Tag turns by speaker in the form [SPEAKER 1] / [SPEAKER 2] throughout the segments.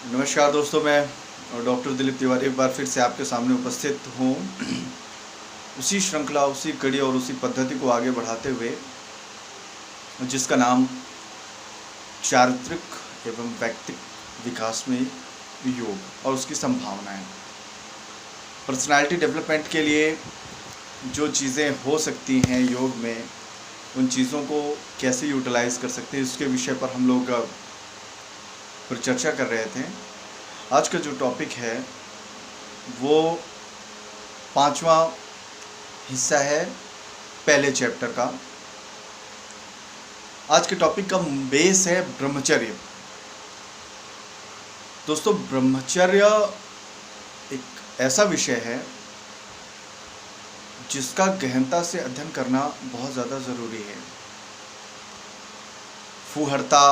[SPEAKER 1] नमस्कार दोस्तों, मैं डॉक्टर दिलीप तिवारी एक बार फिर से आपके सामने उपस्थित हूँ। उसी श्रृंखला, उसी कड़ी और उसी पद्धति को आगे बढ़ाते हुए, जिसका नाम चारित्रिक एवं व्यक्तिक विकास में योग और उसकी संभावनाएं। पर्सनालिटी डेवलपमेंट के लिए जो चीज़ें हो सकती हैं योग में, उन चीज़ों को कैसे यूटिलाइज कर सकते हैं, इसके विषय पर हम लोग चर्चा कर रहे थे। आज का जो टॉपिक है वो 5वां हिस्सा है पहले चैप्टर का। आज के टॉपिक का बेस है ब्रह्मचर्य। दोस्तों, ब्रह्मचर्य एक ऐसा विषय है जिसका गहनता से अध्ययन करना बहुत ज़्यादा ज़रूरी है। फूहड़ता,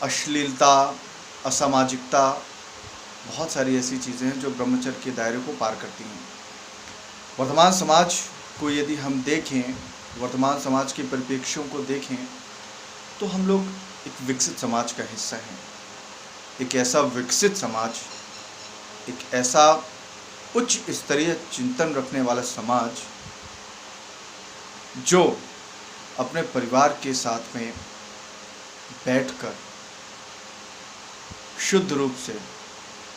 [SPEAKER 1] अश्लीलता, असामाजिकता, बहुत सारी ऐसी चीज़ें हैं जो ब्रह्मचर्य के दायरे को पार करती हैं। वर्तमान समाज को यदि हम देखें, वर्तमान समाज के परिप्रेक्ष्यों को देखें, तो हम लोग एक विकसित समाज का हिस्सा हैं। एक ऐसा विकसित समाज, एक ऐसा उच्च स्तरीय चिंतन रखने वाला समाज जो अपने परिवार के साथ में बैठकर शुद्ध रूप से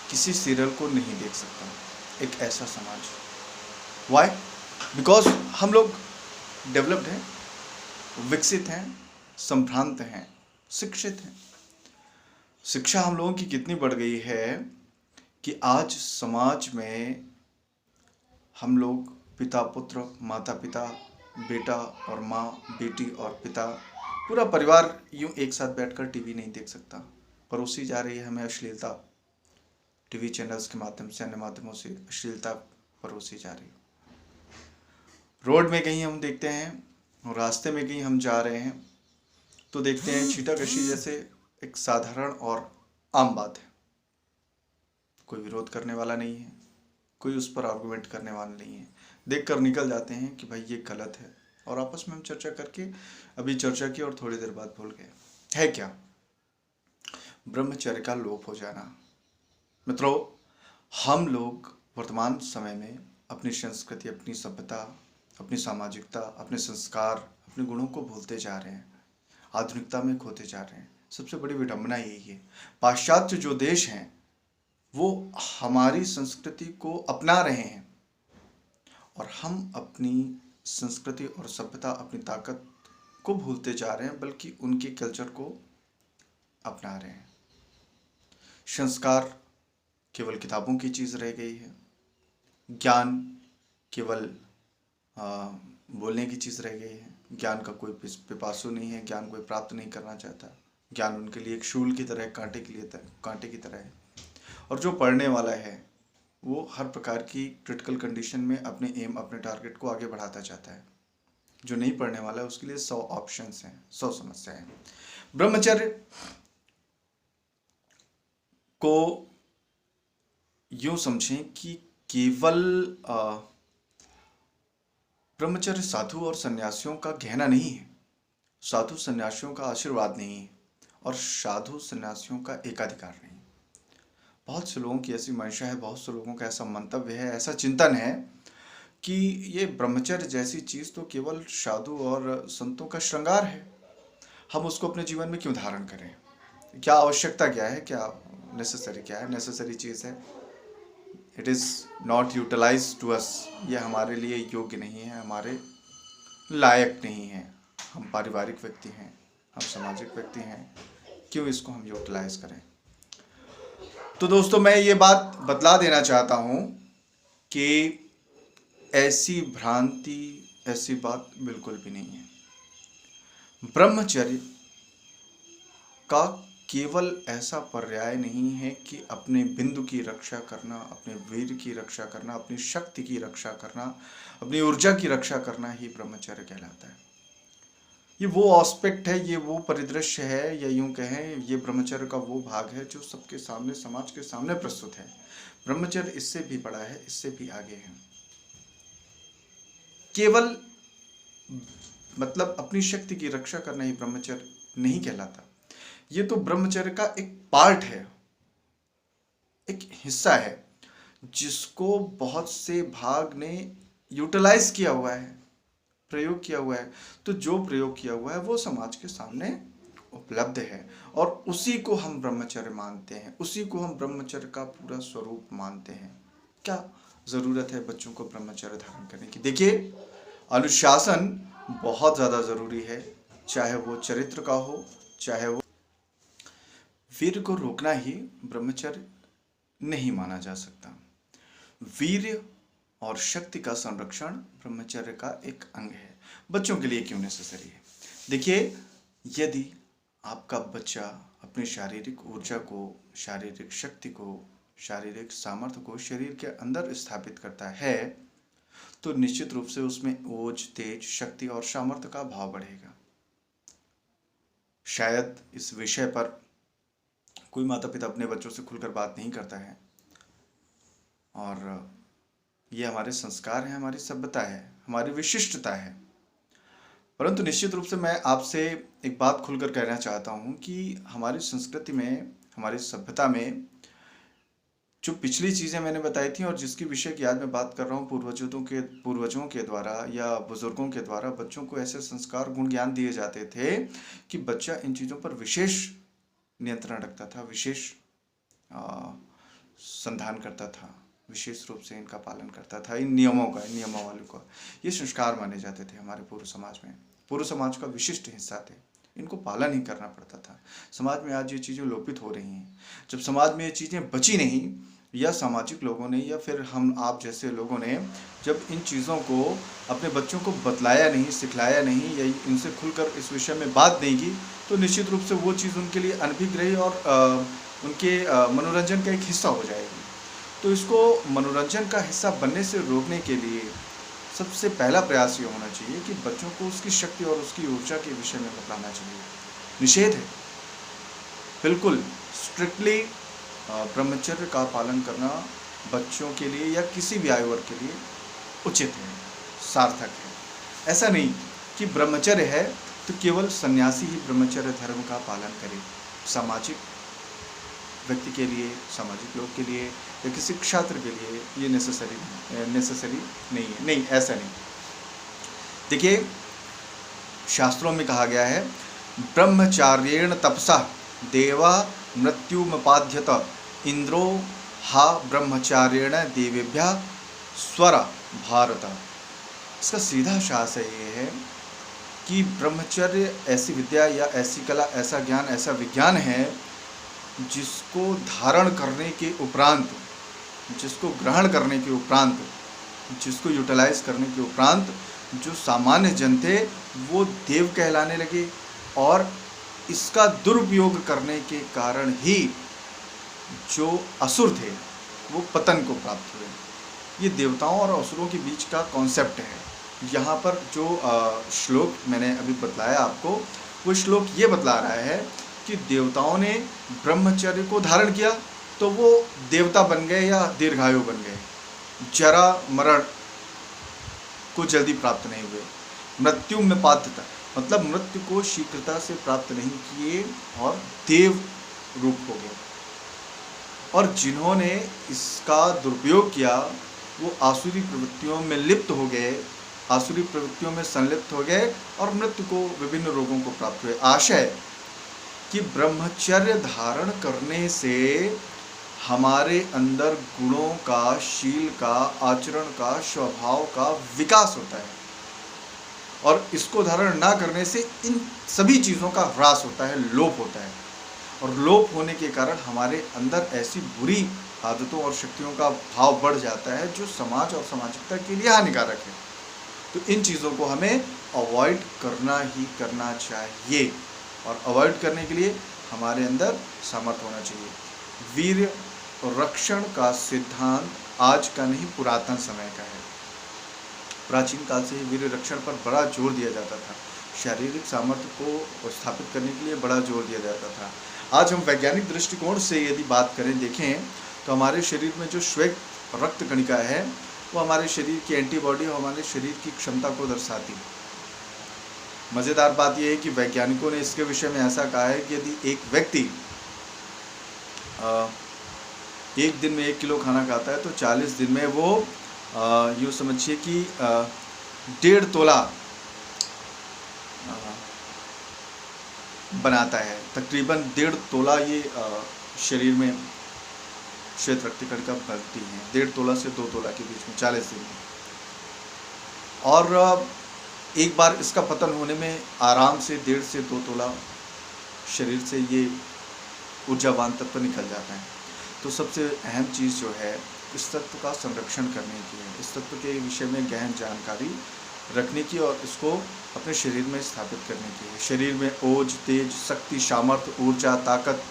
[SPEAKER 1] किसी सीरियल को नहीं देख सकता। एक ऐसा समाज। वाई? बिकॉज हम लोग डेवलप्ड हैं, विकसित हैं, संभ्रांत हैं, शिक्षित हैं। शिक्षा हम लोगों की कितनी बढ़ गई है कि आज समाज में हम लोग पिता पुत्र, माता पिता, बेटा और माँ, बेटी और पिता, पूरा परिवार यूं एक साथ बैठकर टीवी नहीं देख सकता। परोसी जा रही है हमें अश्लीलता, टीवी चैनल्स के माध्यम से, अन्य माध्यमों से अश्लीलता परोसी जा रही है। रोड में कहीं हम देखते हैं और रास्ते में कहीं हम जा रहे हैं तो देखते हैं छींटाकशी जैसे एक साधारण और आम बात है। कोई विरोध करने वाला नहीं है, कोई उस पर आर्गुमेंट करने वाला नहीं है। देखकर निकल जाते हैं कि भाई ये गलत है, और आपस में हम चर्चा करके अभी चर्चा की और थोड़ी देर बाद भूल गए। है क्या? ब्रह्मचर्य का लोप हो जाना। मित्रों, हम लोग वर्तमान समय में अपनी संस्कृति, अपनी सभ्यता, अपनी सामाजिकता, अपने संस्कार, अपने गुणों को भूलते जा रहे हैं, आधुनिकता में खोते जा रहे हैं। सबसे बड़ी विडंबना यही है। पाश्चात्य जो देश हैं वो हमारी संस्कृति को अपना रहे हैं और हम अपनी संस्कृति और सभ्यता, अपनी ताकत को भूलते जा रहे हैं, बल्कि उनके कल्चर को अपना रहे हैं। संस्कार केवल किताबों की चीज़ रह गई है। ज्ञान केवल बोलने की चीज़ रह गई है। ज्ञान का कोई पिपासु नहीं है, ज्ञान कोई प्राप्त नहीं करना चाहता। ज्ञान उनके लिए एक शूल की तरह, कांटे की तरह है। और जो पढ़ने वाला है वो हर प्रकार की क्रिटिकल कंडीशन में अपने एम, अपने टारगेट को आगे बढ़ाता चाहता है। जो नहीं पढ़ने वाला है उसके लिए 100 ऑप्शंस हैं, 100 समस्याएं हैं। ब्रह्मचर्य को यूं समझें कि केवल ब्रह्मचर्य साधु और सन्यासियों का गहना नहीं है, साधु सन्यासियों का आशीर्वाद नहीं है, और साधु सन्यासियों का एकाधिकार नहीं। बहुत से लोगों की ऐसी मंशा है, बहुत से लोगों का ऐसा मंतव्य है, ऐसा चिंतन है कि ये ब्रह्मचर्य जैसी चीज़ तो केवल साधु और संतों का श्रृंगार है, हम उसको अपने जीवन में क्यों धारण करें? क्या आवश्यकता क्या है, क्या नेसेसरी क्या है? नेसेसरी चीज़ है, it is not utilize to us. ये हमारे लिए योग्य नहीं है, हमारे लायक नहीं है। हम पारिवारिक व्यक्ति हैं, हम सामाजिक व्यक्ति हैं, क्यों इसको हम यूटिलाइज करें? तो दोस्तों, मैं ये बात बतला देना चाहता हूँ कि ऐसी भ्रांति, ऐसी बात बिल्कुल भी नहीं है। ब्रह्मचर्य का केवल ऐसा पर्याय नहीं है कि अपने बिंदु की रक्षा करना, अपने वीर की रक्षा करना, अपनी शक्ति की रक्षा करना, अपनी ऊर्जा की रक्षा करना ही ब्रह्मचर्य कहलाता है। ये वो एस्पेक्ट है, ये वो परिदृश्य है, या यूं कहें ये ब्रह्मचर्य का वो भाग है जो सबके सामने, समाज के सामने प्रस्तुत है। ब्रह्मचर्य इससे भी बड़ा है, इससे भी आगे है। केवल मतलब अपनी शक्ति की रक्षा करना ही ब्रह्मचर्य नहीं कहलाता। ये तो ब्रह्मचर्य का एक पार्ट है, एक हिस्सा है जिसको बहुत से भाग ने यूटिलाइज किया हुआ है, प्रयोग किया हुआ है। तो जो प्रयोग किया हुआ है वो समाज के सामने उपलब्ध है और उसी को हम ब्रह्मचर्य मानते हैं, उसी को हम ब्रह्मचर्य का पूरा स्वरूप मानते हैं। क्या जरूरत है बच्चों को ब्रह्मचर्य धारण करने की? देखिए, अनुशासन बहुत ज्यादा जरूरी है, चाहे वो चरित्र का हो, चाहे वो वीर को रोकना ही ब्रह्मचर्य नहीं माना जा सकता। वीर्य और शक्ति का संरक्षण ब्रह्मचर्य का एक अंग है। बच्चों के लिए क्यों नेसेसरी है? देखिए, यदि आपका बच्चा अपनी शारीरिक ऊर्जा को, शारीरिक शक्ति को, शारीरिक सामर्थ्य को शरीर के अंदर स्थापित करता है तो निश्चित रूप से उसमें ओज, तेज, शक्ति और सामर्थ्य का भाव बढ़ेगा। शायद इस विषय पर कोई माता पिता अपने बच्चों से खुलकर बात नहीं करता है और ये हमारे संस्कार हैं, हमारी सभ्यता है, हमारी विशिष्टता है। परंतु निश्चित रूप से मैं आपसे एक बात खुलकर कहना चाहता हूँ कि हमारी संस्कृति में, हमारी सभ्यता में जो पिछली चीज़ें मैंने बताई थी और जिसकी विषय की आज मैं बात कर रहा हूँ, पूर्वजों के द्वारा या बुजुर्गों के द्वारा बच्चों को ऐसे संस्कार, गुण, ज्ञान दिए जाते थे कि बच्चा इन चीज़ों पर विशेष नियंत्रण रखता था, विशेष संधान करता था, विशेष रूप से इनका पालन करता था, इन नियमावली का। ये संस्कार माने जाते थे हमारे पूर्व समाज में, पूर्व समाज का विशिष्ट हिस्सा थे, इनको पालन ही करना पड़ता था। समाज में आज ये चीज़ें लोपित हो रही हैं। जब समाज में ये चीज़ें बची नहीं, या सामाजिक लोगों ने या फिर हम आप जैसे लोगों ने जब इन चीज़ों को अपने बच्चों को बतलाया नहीं, सिखलाया नहीं या इनसे खुलकर इस विषय में बात नहीं की, तो निश्चित रूप से वो चीज़ उनके लिए अनभिज्ञ रही और उनके मनोरंजन का एक हिस्सा हो जाएगी। तो इसको मनोरंजन का हिस्सा बनने से रोकने के लिए सबसे पहला प्रयास ये होना चाहिए कि बच्चों को उसकी शक्ति और उसकी ऊर्जा के विषय में बताना चाहिए। निषेध है, बिल्कुल स्ट्रिक्टली ब्रह्मचर्य का पालन करना बच्चों के लिए या किसी भी आयु वर्ग के लिए उचित है, सार्थक है। ऐसा नहीं कि ब्रह्मचर्य है तो केवल सन्यासी ही ब्रह्मचर्य धर्म का पालन करे। सामाजिक व्यक्ति के लिए, सामाजिक लोग के लिए या किसी छात्र के लिए ये नेसेसरी नहीं है। नहीं, ऐसा नहीं। देखिए, शास्त्रों में कहा गया है, ब्रह्मचार्येण तपसा देवा मृत्युमुपाध्यत इंद्रो हा ब्रह्मचार्येण देवेभ्यः स्वर भारत। इसका सीधा शास्त्र ये है कि ब्रह्मचर्य ऐसी विद्या या ऐसी कला, ऐसा ज्ञान, ऐसा विज्ञान है जिसको धारण करने के उपरांत, जिसको ग्रहण करने के उपरांत, जिसको यूटिलाइज करने के उपरांत जो सामान्य जन थे वो देव कहलाने लगे और इसका दुरुपयोग करने के कारण ही जो असुर थे वो पतन को प्राप्त हुए। ये देवताओं और असुरों के बीच का कॉन्सेप्ट है। यहाँ पर जो श्लोक मैंने अभी बतलाया आपको, वो श्लोक ये बतला रहा है कि देवताओं ने ब्रह्मचर्य को धारण किया तो वो देवता बन गए या दीर्घायु बन गए, जरा मरण को जल्दी प्राप्त नहीं हुए। मृत्यु में पात्रता मतलब मृत्यु को शीघ्रता से प्राप्त नहीं किए और देव रूप हो गए। और जिन्होंने इसका दुरुपयोग किया वो आसुरी प्रवृत्तियों में लिप्त हो गए, आसुरी प्रवृत्तियों में संलिप्त हो गए और मृत्यु को, विभिन्न रोगों को प्राप्त हुए। आशय कि ब्रह्मचर्य धारण करने से हमारे अंदर गुणों का, शील का, आचरण का, स्वभाव का विकास होता है और इसको धारण ना करने से इन सभी चीज़ों का ह्रास होता है, लोप होता है। और लोप होने के कारण हमारे अंदर ऐसी बुरी आदतों और शक्तियों का भाव बढ़ जाता है जो समाज और सामाजिकता के लिए हानिकारक है। तो इन चीज़ों को हमें अवॉइड करना ही करना चाहिए और अवॉइड करने के लिए हमारे अंदर सामर्थ्य होना चाहिए। वीर रक्षण का सिद्धांत आज का नहीं, पुरातन समय का है। प्राचीन काल से ही वीर रक्षण पर बड़ा जोर दिया जाता था, शारीरिक सामर्थ्य को स्थापित करने के लिए बड़ा जोर दिया जाता था। आज हम वैज्ञानिक दृष्टिकोण से यदि बात करें, देखें तो हमारे शरीर में जो श्वेत रक्त कणिका है वो हमारे शरीर की एंटीबॉडी और हमारे शरीर की क्षमता को दर्शाती है। मज़ेदार बात यह है कि वैज्ञानिकों ने इसके विषय में ऐसा कहा है कि यदि एक व्यक्ति एक दिन में 1 किलो खाना खाता है तो 40 दिन में वो यूँ समझिए कि 1.5 तोला बनाता है। तकरीबन 1.5 तोला ये शरीर में श्वेत रक्तकणिका बनती हैं, 1.5 तोला से 2 तोला के बीच में 40 दिन में। और एक बार इसका पतन होने में आराम से 1.5 से 2 तोला शरीर से ये ऊर्जावान तत्व निकल जाता है। तो सबसे अहम चीज़ जो है इस तत्व का संरक्षण करने की है, इस तत्व के विषय में गहन जानकारी रखने की और इसको अपने शरीर में स्थापित करने की है। शरीर में ओज, तेज, शक्ति, सामर्थ्य, ऊर्जा, ताकत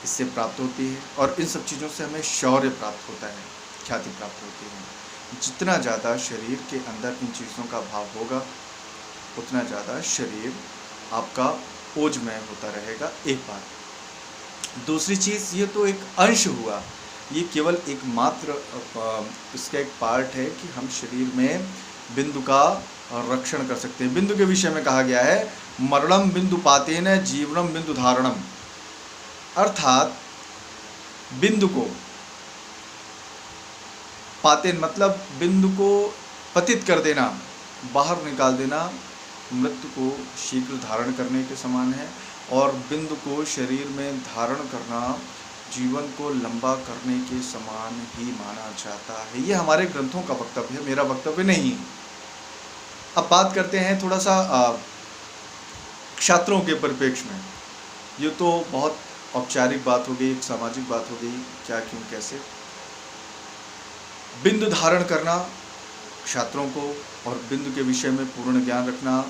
[SPEAKER 1] इससे प्राप्त होती है और इन सब चीज़ों से हमें शौर्य प्राप्त होता है, ख्याति प्राप्त होती है। जितना ज़्यादा शरीर के अंदर इन चीज़ों का भाव होगा उतना ज़्यादा शरीर आपका ओजमय होता रहेगा। एक बात। दूसरी चीज़, ये तो एक अंश हुआ, ये केवल एक मात्र इसका एक पार्ट है कि हम शरीर में बिंदु का रक्षण कर सकते हैं। बिंदु के विषय में कहा गया है मरणम बिंदु पातेन जीवनम बिंदु धारणम, अर्थात बिंदु को पातेन मतलब बिंदु को पतित कर देना, बाहर निकाल देना मृत्यु को शीघ्र धारण करने के समान है, और बिंदु को शरीर में धारण करना जीवन को लंबा करने के समान ही माना जाता है। ये हमारे ग्रंथों का वक्तव्य है, मेरा वक्तव्य नहीं है। अब बात करते हैं थोड़ा सा क्षात्रों के परिप्रेक्ष्य में। ये तो बहुत औपचारिक बात हो गई, एक सामाजिक बात हो गई, क्या क्यों कैसे। बिंदु धारण करना क्षात्रों को और बिंदु के विषय में पूर्ण ज्ञान रखना,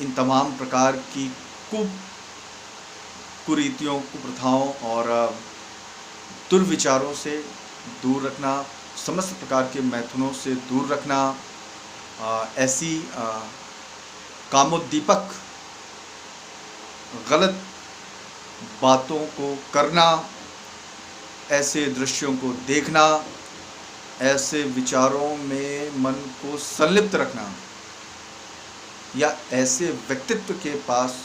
[SPEAKER 1] इन तमाम प्रकार की कुरीतियों, कुप्रथाओं और दुर्विचारों से दूर रखना, समस्त प्रकार के मैथुनों से दूर रखना, ऐसी कामोद्दीपक गलत बातों को करना, ऐसे दृश्यों को देखना, ऐसे विचारों में मन को संलिप्त रखना या ऐसे व्यक्तित्व के पास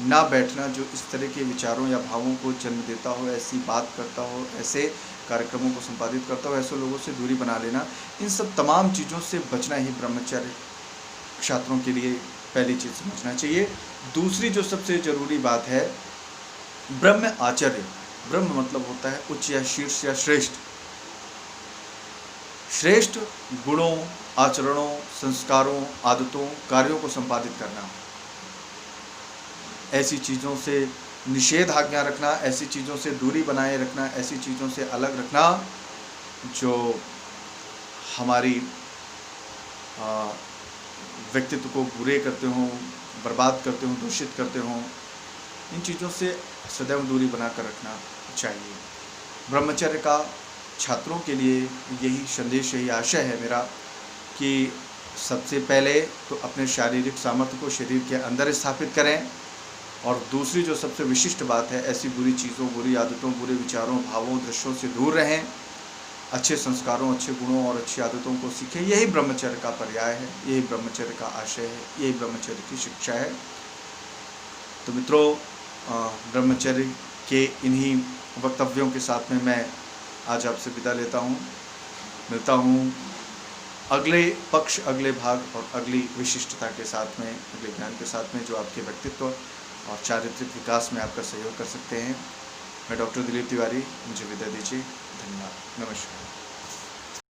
[SPEAKER 1] ना बैठना जो इस तरह के विचारों या भावों को जन्म देता हो, ऐसी बात करता हो, ऐसे कार्यक्रमों को संपादित करता हो, ऐसे लोगों से दूरी बना लेना, इन सब तमाम चीज़ों से बचना ही ब्रह्मचर्य छात्रों के लिए पहली चीज़ समझना चाहिए। दूसरी जो सबसे ज़रूरी बात है, ब्रह्म आचर्य। ब्रह्म मतलब होता है उच्च या शीर्ष या श्रेष्ठ। श्रेष्ठ गुणों, आचरणों, संस्कारों, आदतों, कार्यों को संपादित करना, ऐसी चीज़ों से निषेध आज्ञा रखना, ऐसी चीज़ों से दूरी बनाए रखना, ऐसी चीज़ों से अलग रखना जो हमारी व्यक्तित्व को बुरे करते हों, बर्बाद करते हों, दूषित करते हों, इन चीज़ों से सदैव दूरी बनाकर रखना चाहिए। ब्रह्मचर्य का छात्रों के लिए यही संदेश, यही आशय है मेरा कि सबसे पहले तो अपने शारीरिक सामर्थ्य को शरीर के अंदर स्थापित करें, और दूसरी जो सबसे विशिष्ट बात है, ऐसी बुरी चीज़ों, बुरी आदतों, बुरे विचारों, भावों, दृश्यों से दूर रहें, अच्छे संस्कारों, अच्छे गुणों और अच्छी आदतों को सीखें। यही ब्रह्मचर्य का पर्याय है, यही ब्रह्मचर्य का आशय है, यही ब्रह्मचर्य की शिक्षा है। तो मित्रों, ब्रह्मचर्य के इन्हीं वक्तव्यों के साथ में मैं आज आपसे विदा लेता हूँ। मिलता हूँ अगले पक्ष, अगले भाग और अगली विशिष्टता के साथ में, अगले ज्ञान के साथ में, जो आपके व्यक्तित्व और चारित्रिक विकास में आपका सहयोग कर सकते हैं। मैं डॉक्टर दिलीप तिवारी, मुझे विदा दीजिए। धन्यवाद। नमस्कार।